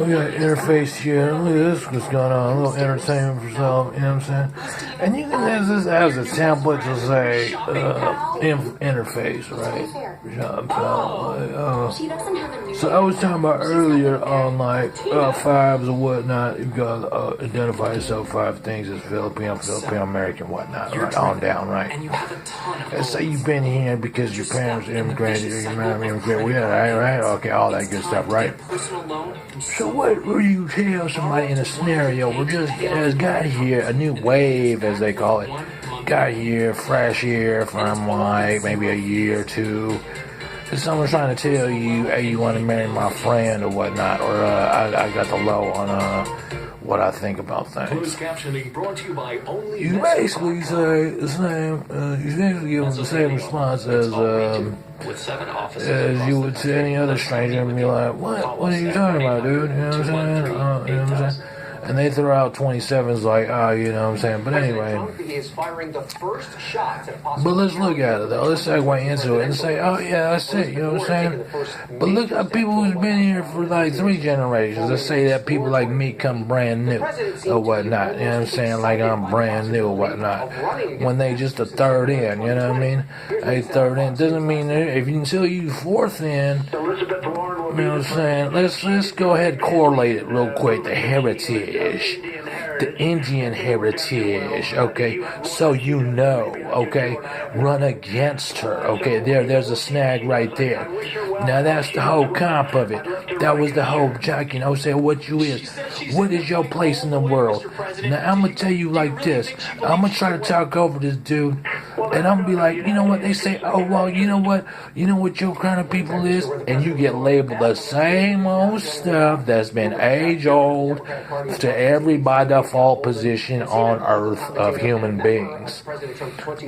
we got interface here. Look at this, what's going on. A little entertainment for self, you know what I'm saying? And you can use this as a template to say interface, right? So I was talking about earlier on like fives or whatnot. You gotta identify yourself 5 things as Filipino, American, whatnot, right on down, right? Let's say you've been here because your parents immigrated, or your mom immigrated, right? Okay, all that good stuff, right? So what would you tell somebody in a scenario where just got here, a new wave, as they call it, got here, fresh here from like maybe a year or 2, if someone's trying to tell you, hey, you want to marry my friend or whatnot, or I got the low on what I think about things. You basically say the same, you basically give them the same response as you would to any other stranger and be like, what are you talking about, dude? You know what I'm saying? You know what I'm saying? And they throw out 27s like, you know what I'm saying? But anyway. But let's look at it, though. Let's segue into it and say, oh, yeah, that's it. You know what I'm saying? But look at people who's been here for like 3 generations. Let's say that people like me come brand new or whatnot. You know what I'm saying? Like I'm brand new or whatnot. When they just a third in, you know what I mean? A third in. Doesn't mean until you 4th in, you know what I'm saying? Let's go ahead and correlate it real quick. The heritage. The Indian heritage, okay, so you know, okay, run against her, okay, there's a snag right there. Now that's the whole comp of it. That was the whole jock, you know, say what is your place in the world. Now I'm gonna tell you like this, I'm gonna try to talk over this dude, and I'm gonna be like, you know what, they say, oh well, you know what your kind of people is, and you get labeled the same old stuff that's been age old to every by default position on earth of human beings.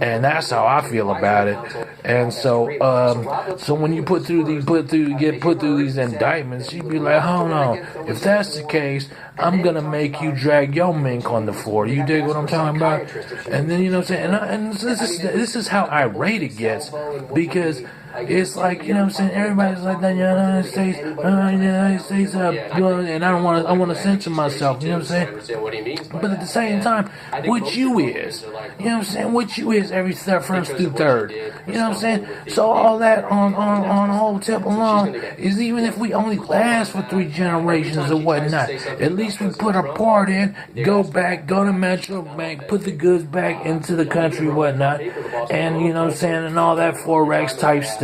And that's how I feel about it. And so when you get put through these indictments, you be like, hold on, if that's the case, I'm gonna make you drag your mink on the floor. You dig what I'm talking about? And then, you know what I'm saying, and this is how irate it gets, because it's like, you know what I'm saying, everybody's like that, United States, and I want to censor myself, you know what I'm saying? But at the same time, what you is, you know what I'm saying, what you is every first through third, you know what I'm saying? So all that on the whole tip along is, even if we only last for 3 generations or whatnot, at least we put our part in, go back, go to Metro Bank, put the goods back into the country, whatnot, and you know what I'm saying, and all that Forex type stuff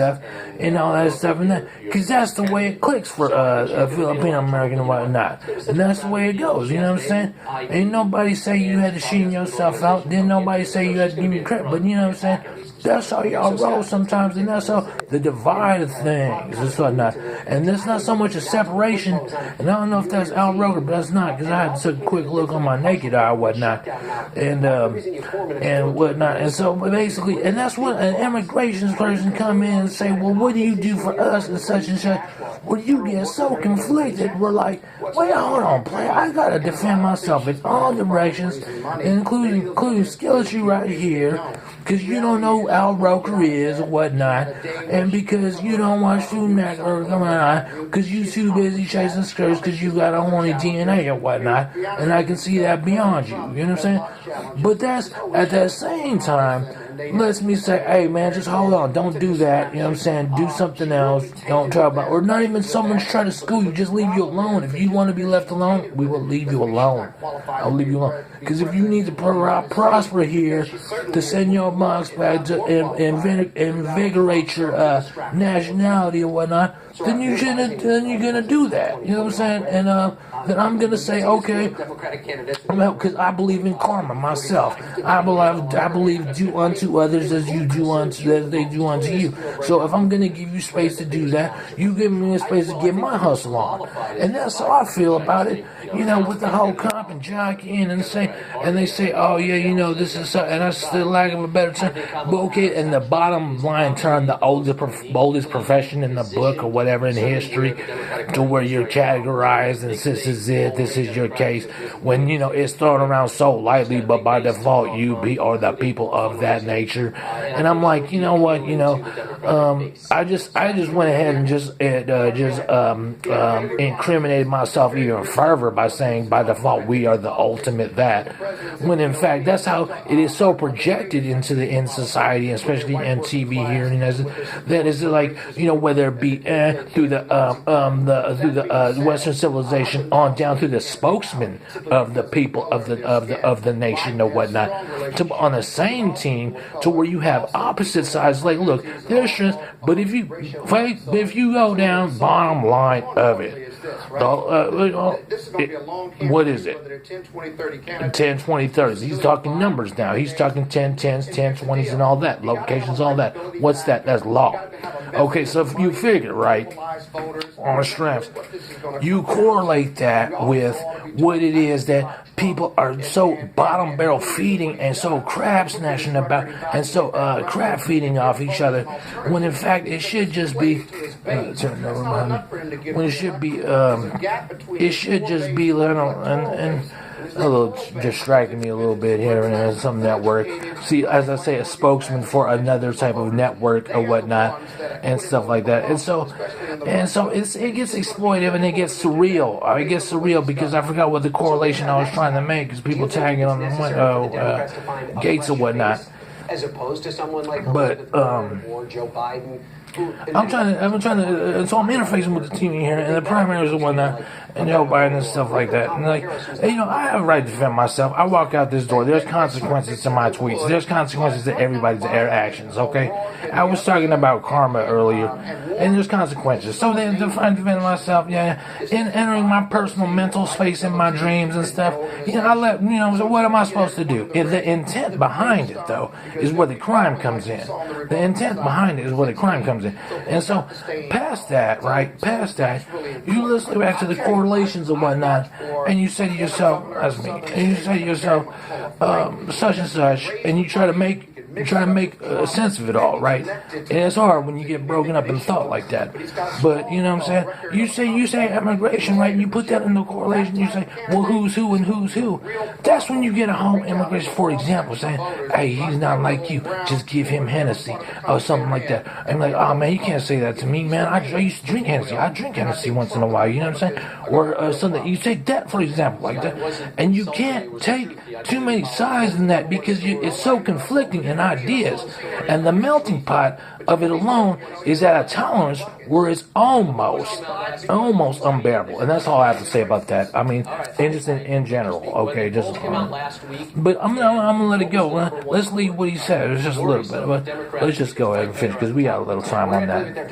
and all that stuff, and that, because that's the way it clicks for a Filipino American and whatnot, and that's the way it goes. You know what I'm saying? Ain't nobody say you had to sheen yourself out. Didn't nobody say you had to give me credit, but you know what I'm saying? That's how y'all roll sometimes, and that's how the divide of things is whatnot. And there's not so much a separation, and I don't know if that's Al Roker, but that's not, because I had to take a quick look on my naked eye and whatnot, and whatnot. And so basically, and that's when an immigration person come in and say, well, what do you do for us and such and such? Well, you get so conflicted. We're like, wait, hold on, player, I gotta defend myself in all directions, including skeleton right here, because you don't know who Al Roker is or whatnot, and because you don't watch Food Network, come on, because you too busy chasing skirts because you got a horny DNA or whatnot, and I can see that beyond you, you know what I'm saying? But that's, at that same time, lets me say, hey man, just hold on, don't do that, you know what I'm saying, do something else, don't talk about, or not even someone's trying to school you, just leave you alone. If you want to be left alone, we will leave you alone. I'll leave you alone, because if you need to prosper here to send your box back to invigorate your nationality or whatnot, then you're gonna do that, you know what I'm saying, and then I'm gonna say, okay, because I believe in karma myself. I believe do unto others as they do unto you. So if I'm gonna give you space to do that, you give me a space to get my hustle on, and that's how I feel about it. You know, with the whole comp and jockeying, and they say, oh yeah, you know, this is so, and that's the lack of a better term. But okay, and the bottom line term, the oldest profession in the book or whatever. whatever in history, to where you're categorized and this is it, this is your case, when it's thrown around so lightly, but by default are the people of that nature. And I'm like, you know what, I just went ahead and just incriminated myself even further by saying by default we are the ultimate that, when in fact that's how it is so projected in society, especially in TV here, and that is like, whether it be through the Western civilization on down through the spokesman of the people of the nation or whatnot, to on the same team, to where you have opposite sides. Like, look, there's strength, but if you go down bottom line of it, what is it? 10, 20, 30s. He's talking numbers now. He's talking 10, 10s, 10, 20s, and all that. Locations, all that. What's that? That's law. Okay, so if you figure, right, on strengths, you correlate that with what it is that people are so bottom barrel feeding and so crab snatching about and so crab feeding off each other, when in fact it should just be it should just be and a little distracting me a little bit here and some network. See, as I say, a spokesman for another type of network or whatnot and stuff like that. And so it gets exploitive and it gets surreal. It gets surreal because I forgot what the correlation I was trying to make, because people tagging on Gates or whatnot. As opposed to someone like or Joe Biden. I'm trying to, so I'm interfacing with the team here and the primaries and whatnot, and Joe Biden and stuff like that. And like, I have a right to defend myself. I walk out this door. There's consequences to my tweets. There's consequences to everybody's actions. Okay, I was talking about karma earlier, and there's consequences. So then, to defend myself, in entering my personal mental space in my dreams and stuff, I let So what am I supposed to do? The intent behind it, though, is where the crime comes in. The intent behind it is where the crime comes in. And so, past that, you listen back to the correlations and whatnot, and you say to yourself, that's me, and you say to yourself, such and such, and you try to make sense of it all, right? And it's hard when you get broken up in thought like that. But, you know what I'm saying? You say immigration, right? And you put that in the correlation, you say, well, who's who and who's who? That's when you get a home immigration, for example, saying, hey, he's not like you, just give him Hennessy, or something like that. I'm like, oh, man, you can't say that to me, man. I used to drink Hennessy. I drink Hennessy once in a while, you know what I'm saying? Or something. You take that, for example, like that. And you can't take too many sides in that, because it's so conflicting in ideas, and the melting pot of it alone is at a tolerance where it's almost unbearable. And that's all I have to say about that. I mean, just in general, okay, just but I'm gonna let it go. Let's leave what he said. It's just a little bit, but let's just go ahead and finish, because we got a little time on that.